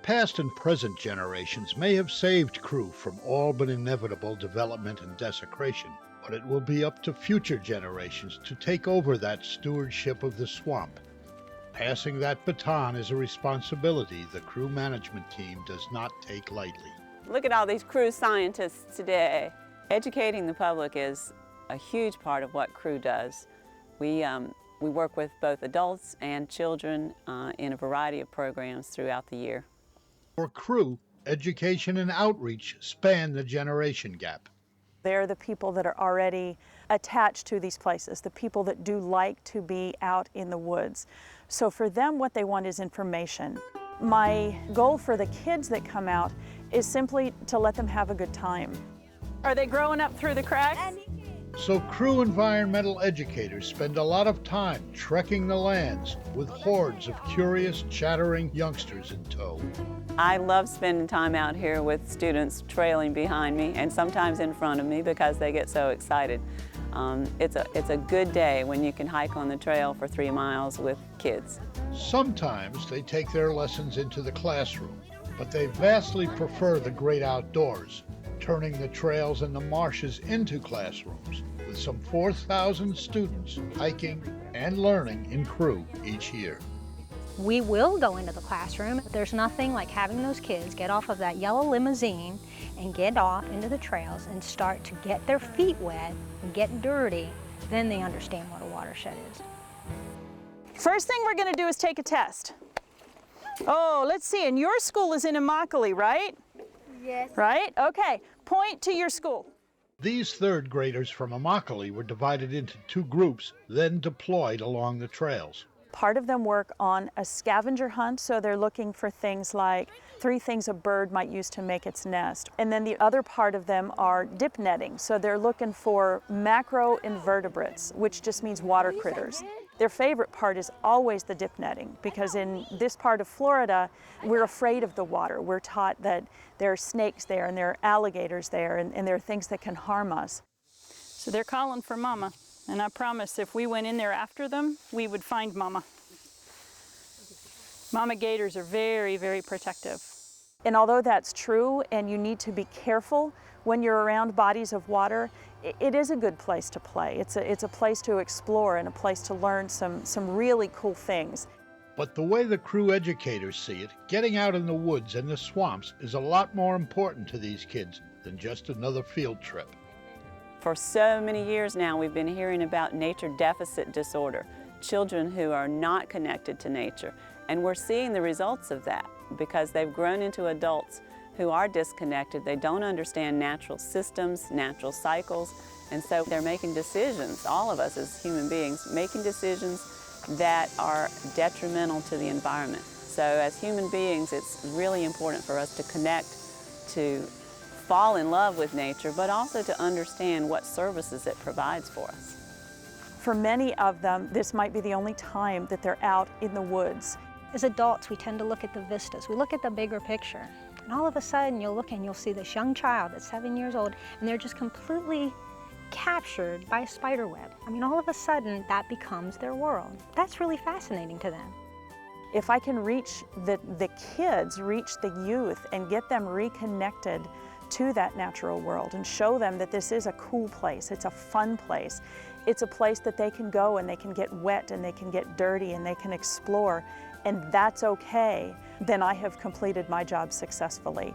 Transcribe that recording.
Past and present generations may have saved Crewe from all but inevitable development and desecration, but it will be up to future generations to take over that stewardship of the swamp. Passing that baton is a responsibility the Crewe management team does not take lightly. Look at all these Crewe scientists today. Educating the public is a huge part of what Crewe does. We work with both adults and children in a variety of programs throughout the year. For Crewe, education and outreach span the generation gap. They're the people that are already attached to these places, the people that do like to be out in the woods. So for them, what they want is information. My goal for the kids that come out is simply to let them have a good time. Are they growing up through the cracks? So Crewe environmental educators spend a lot of time trekking the lands with hordes of curious, chattering youngsters in tow. I love spending time out here with students trailing behind me and sometimes in front of me because they get so excited. It's a good day when you can hike on the trail for 3 miles with kids. Sometimes they take their lessons into the classroom, but they vastly prefer the great outdoors, turning the trails and the marshes into classrooms, with some 4,000 students hiking and learning in Crewe each year. We will go into the classroom. There's nothing like having those kids get off of that yellow limousine and get off into the trails and start to get their feet wet and get dirty. Then they understand what a watershed is. First thing we're going to do is take a test. Oh, let's see, and your school is in Immokalee, right? Yes. Right? Okay, point to your school. These third graders from Immokalee were divided into 2 groups, then deployed along the trails. Part of them work on a scavenger hunt, so they're looking for things like 3 things a bird might use to make its nest. And then the other part of them are dip netting, so they're looking for macroinvertebrates, which just means water critters. Their favorite part is always the dip netting, because in this part of Florida, we're afraid of the water. We're taught that there are snakes there and there are alligators there and there are things that can harm us. So they're calling for Mama, and I promise if we went in there after them, we would find Mama. Mama gators are very, very protective. And although that's true and you need to be careful when you're around bodies of water, it is a good place to play. It's a place to explore and a place to learn some really cool things. But the way the Crewe educators see it, getting out in the woods and the swamps is a lot more important to these kids than just another field trip. For so many years now, we've been hearing about nature deficit disorder, children who are not connected to nature. And we're seeing the results of that because they've grown into adults who are disconnected. They don't understand natural systems, natural cycles, and so they're making decisions, all of us as human beings, making decisions that are detrimental to the environment. So as human beings, it's really important for us to connect, to fall in love with nature, but also to understand what services it provides for us. For many of them, this might be the only time that they're out in the woods. As adults, we tend to look at the vistas. We look at the bigger picture. And all of a sudden, you'll look and you'll see this young child that's 7 years old, and they're just completely captured by a spider web. I mean, all of a sudden, that becomes their world. That's really fascinating to them. If I can reach the kids, reach the youth, and get them reconnected to that natural world and show them that this is a cool place, it's a fun place, it's a place that they can go and they can get wet and they can get dirty and they can explore, and that's okay, then I have completed my job successfully.